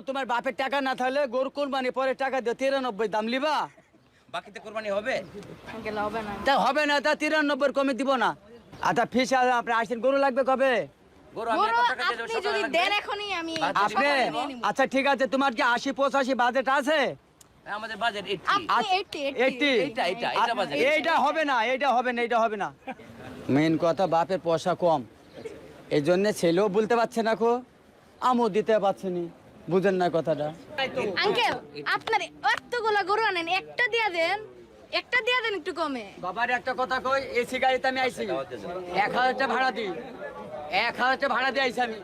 তোমার বাপের টাকা না থাকলে গরু কোরবানি পরে টাকা দিও 93 দাম লিবা বাকিতে কোরবানি হবে? আঙ্কেল হবে না। তা হবে না, তা 93 কমে দিব না। আচ্ছা ফিস আপনি আসেন, গরু লাগবে কবে? গরু আমি গরু কত টাকা দিয়ে দেব? আপনি সকালে যদি লাগবে? দেন এখনই আমি আপনি- আপনি আচ্ছা ঠিক আছে, তোমার কি 80-85 বাজেট আছে? আমাদের বাজেট 80। আপনি 80 80 এটা বাজেট। এইটা হবে না, এইটা হবে না, এইটা হবে না। মেন কথা বাপের পয়সা কম, এই জন্য ছেলেও বলতে পারছে না, খো আমও দিতে পারছে নি, বুঝেন না কথাটা। আঙ্কেল আপনার এতগুলা গরু আনেন, একটা দিয়া দেন, একটা দিয়া দেন একটু কমে। বাবার একটা কথা কই, এসি গাড়িতে আমি আইছি 1000 টাকা ভাড়া দিই, 1000 টাকা ভাড়া দিয়ে আইছি আমি।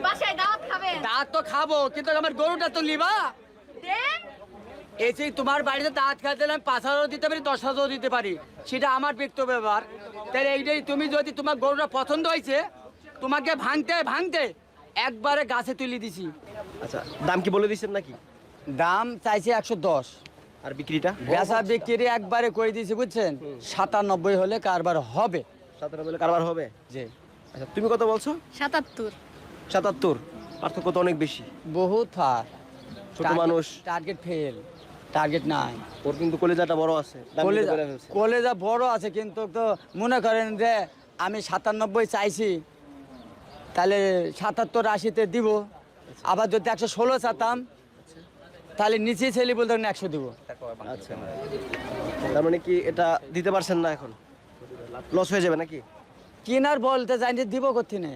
বাসায় দাওয়াত খাবেন? দাঁত তো খাবো, কিন্তু আমার গরুটা তো নিবা। দেন। এসে তোমার বাড়িতে দাঁত খাইতে আমি 5000 দিতে পারি, 10,000 দিতে পারি, সেটা আমার ব্যক্তিগত ব্যাপার। তাহলে এইটাই, তুমি যদি তোমার গরুটা পছন্দ হয়েছে, তোমাকে ভাঙতে ভাঙতে একবারে গাছে তুলে দিছি। আচ্ছা, দাম কি বলে দিচ্ছেন নাকি? দাম চাইছে 110, আর বিক্রিটা? বেচা বিক্রি একবারে করে দিয়েছি, বুঝছেন। 97 হলে কারবার হবে। 17 বলে কারবার হবে? যে আচ্ছা, তুমি কত বলছো? 77। 77? পার্থক্য তো অনেক বেশি। বহুত ফার, ছোট মানুষ, টার্গেট ফেল, টার্গেট নাই। ওর কিন্তু কলেজাটা বড় আছে, দাম কিন্তু বলে ফেলছে। কলেজা বড় আছে, কিন্তু তো মনে করেন যে আমি 97 চাইছি, তাহলে 77-80-তে দিব। আবার যদি 116 চাতাম, তাহলে নিচে ছেলে বলতে 100 দিব। আচ্ছা, তার মানে কি এটা দিতে পারছেন না, এখন লস হয়ে যাবে নাকি? কিনার বলতে যাই যে দিব কোথিনে।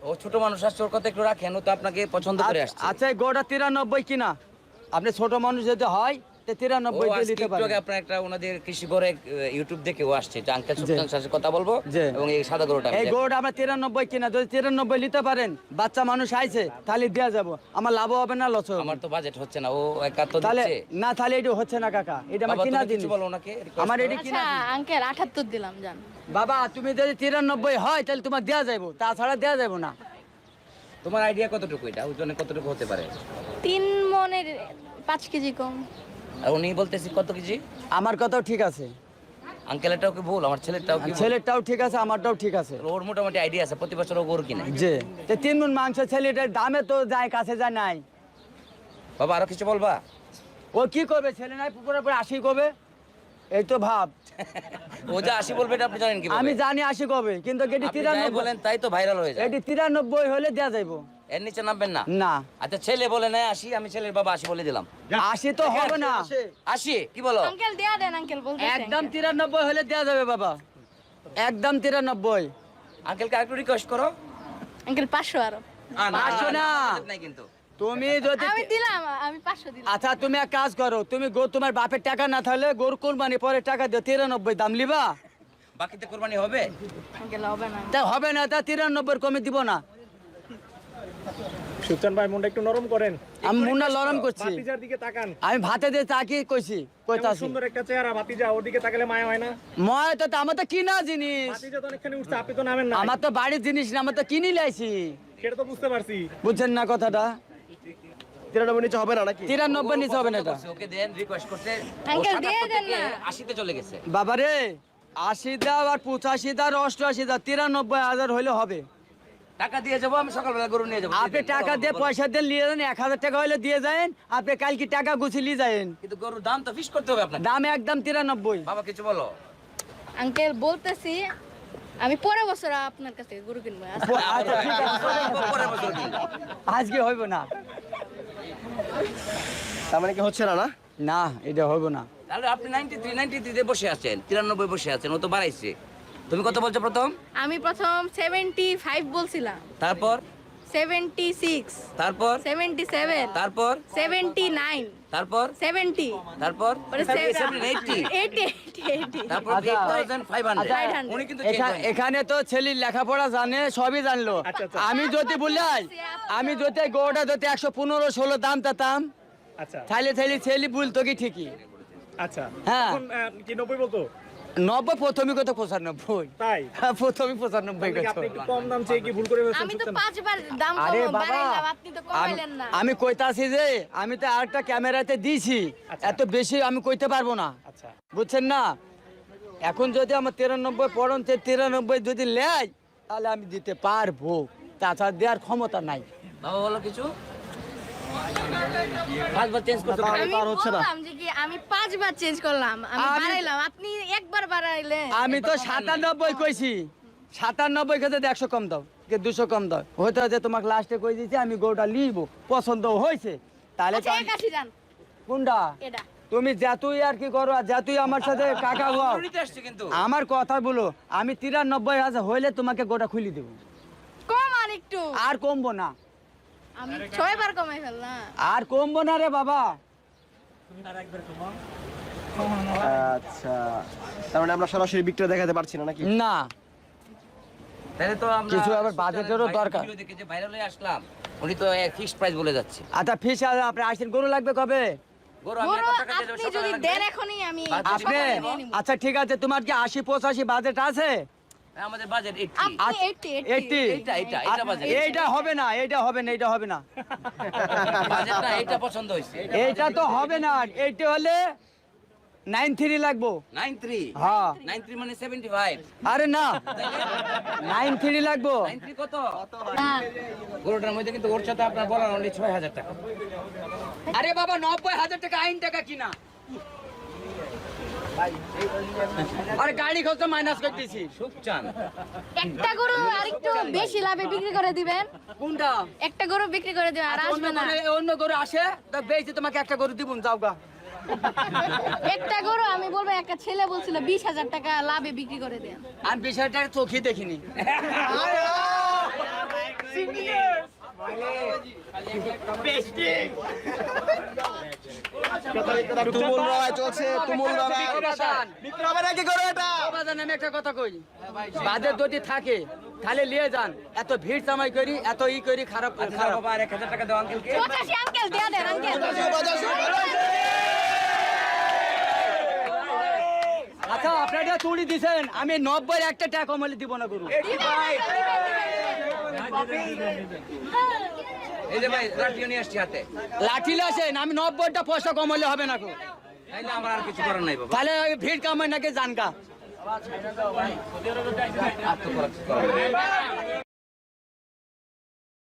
ও ছোট মানুষ আসছে, ওর কথা একটু রাখেন, ও তো আপনাকে পছন্দ করে আসছে। আচ্ছা এই গোটা 93 কিনা, আপনি ছোট মানুষ যদি হয় তো 93 দিয়ে দিতে পারেন। আপনার একটা ওনাদের কৃষি করে ইউটিউব দেখে ও আসছে, যে আঙ্কেল জি। সুলতান সাথে কথা বলবো জি। এবং এই সাদা গরুটা এই গোটা আমরা 93 কিনা, যদি 93 নিতে পারেন, বাচ্চা মানুষ আইছে, তাহলে দেওয়া যাবো, আমার লাভ হবে না লস হবে? আমার তো বাজেট হচ্ছে না, ও 71 তাহলে দিচ্ছে। না, তাহলে এটা হচ্ছে না কাকা, এটা আমার বাবা, কিনা তুমি দিন। কিছু বলো ওনাকে, request আমার করো। এটা কিনা আচ্ছা দিন। আঙ্কেল 78 দিলাম, জান। বাবা তুমি যদি 93 হয়, তাহলে তোমার দেওয়া যাবো, তাছাড়া দেওয়া যাবো না। তোমার আইডিয়া কতটুকু, এটা ওজনে কতটুকু হতে পারে? 3 মনের 5 কেজি কম। আর উনি বলতেছি কত কেজি? আমার কথাও ঠিক আছে, আঙ্কেলেরটাও কি ভুল, আমার ছেলেরটাও কি ভুল? ছেলেরটাও ঠিক আছে, আমারটাও ঠিক আছে। ওর মোটামুটি আইডিয়া আছে, প্রতি বছর ও গরু কিনে। যে 3 মণ মাংস ছেলেটার দামে তো যায়, কাছে যায় নাই। বাবা আরো কিছু বলবা? ও কি করবে, ছেলে নাই পুকুরের পরে 80 করবে, এই তো ভাব। ও যা 80 বলবে এটা আপনি জানেন কি? আমি জানি 80 করবে, কিন্তু এটি আপনি যাই 93, বলেন তাই তো ভাইরাল হয়ে যায়। এটি 93 হলে দেওয়া যাইবো এর নিচে নামবেন না। না। আচ্ছা ছেলে বলে না 80, আমি ছেলের বাবা 80 বলে দিলাম। 80 তো হবে না, 80 কি বলো? আঙ্কেল দেয়া দেন, আঙ্কেল বলতেছে। একদম 93 হলে দেওয়া যাবে বাবা, একদম 93। আঙ্কেলকে আরেকটু রিকোয়েস্ট করো। আঙ্কেল 500 আরো। 500 না। বাজেট নাই কিন্তু। তুমি যদি আমি দিলাম, আমি 500 দিলাম। আচ্ছা তুমি এক কাজ করো, তুমি তোমার বাপের টাকা না থাকলে গরু কোরবানি পরে টাকা দিও 93 দাম লিবা। বাকিতে কোরবানি হবে? আঙ্কেল হবে না। তা হবে না, তা 93 কমে দিব না। সুলতান ভাই মনটা একটু নরম করেন, আমি মুন্না লরম করছি, ভাতিজার দিকে তাকান। আমি ভাতে দিয়ে তাকিয়ে কইছি, এমন কইতাছি সুন্দর একটা চেহারা ভাতিজা, ওর দিকে তাকালে মায়া হয় না? ময় তো আমার তো কিনা জিনিস, ভাতিজা তো অনেকখানি উঠছে, আপনি তো নামেন না। আমার তো বাড়ির জিনিস না, আমার তো কিনি লাইছি, সেটা তো বুঝতে পারছি। বুঝছেন না কথাটা। 93 নিচে হবে না নাকি? 93 নিচে হবে না এটা। ওকে দেন, রিকোয়েস্ট করতে। আঙ্কেল দিয়ে দেন না। 80 তে চলে গেছে। বাবারে 80 দাও আর 85 দাও আর 88 দাও, 93,000 হলে হবে। টাকা দিয়ে যাবো, আমি সকালবেলা গরু নিয়ে যাবো। আপনি টাকা দিয়ে পয়সা দিয়ে নিয়ে যান, 1000 টাকা হলে দিয়ে যান, আপনি কালকে টাকা গুছিয়ে নিয়ে যান। কিন্তু গরুর দাম তো ফিক্স করতে হবে আপনাকে। দাম একদম 93। বাবা কিছু বলো। আঙ্কেল বলতেছি আমি পরের বছর আপনার কাছে থেকে গরু কিনবো। আচ্ছা ঠিক আছে, পরের বছর দিন। আজকে হইব না, তার মানে কি হচ্ছে না? না, না এটা হইব না। তাহলে আপনি 93 তে বসে আছেন, 93 বসে আছেন, ও তো বাড়াইছে। তুমি কত বলছো প্রথম? আমি প্রথম 75 বলছিলাম, তারপর 76, তারপর 77, তারপর 79, তারপর 70, তারপর পরে 80, 80, তারপর আচ্ছা। 8500। আচ্ছা। উনি কিন্তু এখানে তো ছেলের লেখাপড়া জানে, সবই জানলো। আচ্ছা, আচ্ছা। আমি যদি বললাই, আমি যদি গোটা যদি 115-16 দাম তাতাম, আচ্ছা তাহলে ছেলে বলতো কি ঠিকই। আচ্ছা, হ্যাঁ। এখন কি 90 বলতো? 90 প্রথমে কত 95, তাই? হ্যাঁ, প্রথমে 95 তাহলে কি কত। আপনি একটু কম দাম চেয়ে কি ভুল করে ফেলছেন আমি তো সুলতান? 5 বার দাম আরে কম বাবা, বাড়াইলাম, আপনি তো কমাইলেন না। আমি কইতাছি যে আমি তো আরেকটা ক্যামেরাতে দিয়েছি, আচ্ছা। এত বেশি আমি কইতে পারবো না, আচ্ছা, বুঝছেন না। এখন যদি আমার 93 পড়ন, 93 যদি লেয়, তাহলে আমি দিতে পারবো, তাছাড়া দেওয়ার ক্ষমতা নাই। বাবা বলো কিছু। 5বার চেঞ্জ করছো তাহলে আমি তো আর হচ্ছে না। বললাম যে কি আমি 5 বার চেঞ্জ করলাম, আমি আমি- বাড়াইলাম, আপনি একবার বাড়াইলেন। আমি তো 97 কইছি, 97 খেতে 100 কম দাও, কে 200 কম দাও, হয়তো যে তোমাকে লাস্টে কই দিয়েছি আমি গরুটা নিব, পছন্দ হয়েছে তাহলে তো আচ্ছা আমি- 81 যান কোনটা এটা। তুমি যতই আর কি করো আর যতই আমার সাথে কাকা হও, নিতে আসছে কিন্তু আমার কথা বলো, আমি 93,000 হইলে তোমাকে গোটা খুলি দেবো, কম আর একটু, আর কমবো না, আমি 6 বার কমাই ফেললাম। আর কমবো না রে বাবা। আচ্ছা, তার মানে আমরা সরাসরি বিক্রয় দেখাতে পারছি না নাকি? না তাহলে তো আমরা কিছু আবার বাজেটেরও দরকার। ভিডিও দেখে যে ভাইরাল হয়ে আসলাম, উনি তো ফিক্সড প্রাইস বলে যাচ্ছে। আচ্ছা ফিস আপনি আসছেন, গরু লাগবে কবে গরু আমি গরু কত টাকা দিয়ে দেবো, আপনি সকালে যদি লাগবে? দেন এখনই আমি বাদ আপনি? সকালে নিয়ে নিবো। আচ্ছা ঠিক আছে, তোমার কি 80-85 বাজেট আছে? আমাদের বাজেট 80। আপনি 80 80? এটা বাজেট। এইটা হবে না, এইটা হবে না, এইটা হবে না, বাজেটটা এটা পছন্দ হয়েছে। এইটা তো হবে না, এইটা হলে 93 লাগবো। 93 হ্যাঁ 93 মানে 75। আরে না 93 লাগবো। 93 কত? না, গরুটার মধ্যে কিন্তু ওর সাথে আপনার বলার অনলি 6000 টাকা। আরে বাবা 90,000 টাকা আইন টাকা কিনা, আরে গাড়ি খরচ মাইনাস করতেছি। খুব চান। একটা গরু আরেকটু বেশি লাভে বিক্রি করে দিবেন, কোনটা? একটা গরু বিক্রি করে দিবেন আর অন্য আসবে না। অন্য গরু আসে তো বেশি, তোমাকে একটা গরু দিব, যাও গা। একটা গরু আমি বলবো, একটা ছেলে বলছিল 20,000 টাকা লাভে বিক্রি করে দেন। আমি বিষয়টা চোখে দেখিনি। তুমুল লড়াই চলছে, তুমুল লড়াই। বিক্রি হবে নাকি গরু এটা? বাজান, আমি একটা কথা কই, বাজেট যদি থাকে তাহলে নিয়ে যান, এত ভিড় জামাই করি, এত ই করি, খারাপ আচ্ছা খারাপ। বাবা, আর 1000 টাকা দাও আঙ্কেলকে। 85 আঙ্কেল দেয়া দেন আঙ্কেল। আচ্ছা আপনারা চুরি দিছেন, আমি 90 একটা টাকা কমালে দিব না গরু। এই যে ভাই লাঠিও নিয়ে আসছি হাতে। লাঠি লাসেন, আমি 90টা পয়সা কমালে হবে না গো, তাইলে আমার আর কিছু করার নাই বাবা। তাহলে ওই ভিড় কামাই নাকি জানকা। আর তো করার কিছু করার নাই।